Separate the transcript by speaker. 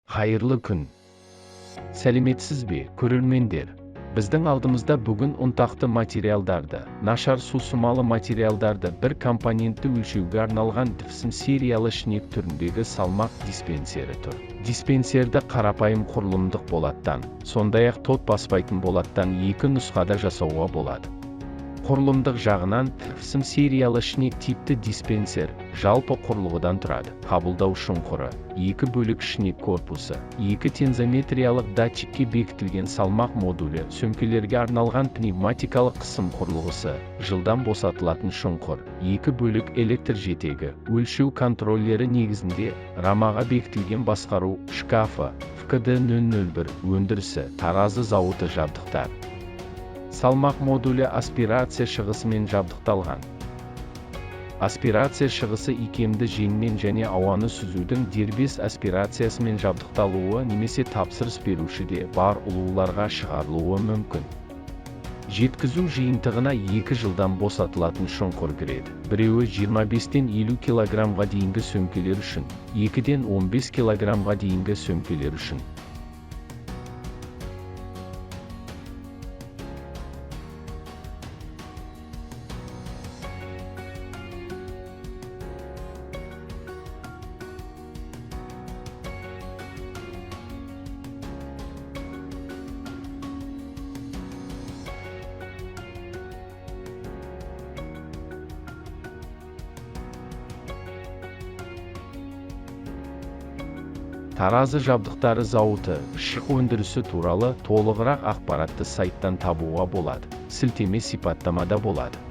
Speaker 1: Hayırlı күн. Сәлеметсіз бе, көрермендер? Біздің алдымызда бүгін ұнтақты материалдарды, нашар сусымалы материалдарды бір компонентті өлшеуге арналған DIFSM сериялы шнек түріндегі салмақ диспенсері тұр. Диспенсерді қарапайым құрылымдық болаттан, сондай-ақ тот баспайтын болаттан екі нұсқада жасауға болады. Құрылымдық жағынан DIFSM сериялы шнек типті диспенсер жалпы құрылғыдан тұрады. Қабылдау шұңқыры, екі бөлік шнек корпусы, екі тензометриялық датчикке бекітілген салмақ модулі, сөмкелерге арналған пневматикалық қысым құрылғысы, жылдам босатылатын шұңқыр, екі бөлік электр жетегі, өлшеу контроллері негізінде, рамаға бекітілген басқару шкафы, ФКД-001 өндірісі, таразы зауыты жабдықтар. Салмақ модулі аспирация шығысымен жабдықталған. Аспирация шығысы икемді жеңмен және ауаны сүзудің дербес аспирациясымен жабдықталуы немесе тапсырыс берушіде бар ұлуларға шығарылуы мүмкін. Жеткізу жиынтығына 2 жылдан босатылатын шұңқыр кіреді. Біреуі 25-тен 50 килограммға дейінгі сөмкелер үшін, 2-ден 15 килограммға дейінгі сөмкелер үшін. Таразы жабдықтары зауыты, шық өндірісі туралы толығырақ ақпаратты сайттан табуға болады. Сілтеме сипаттамада болады.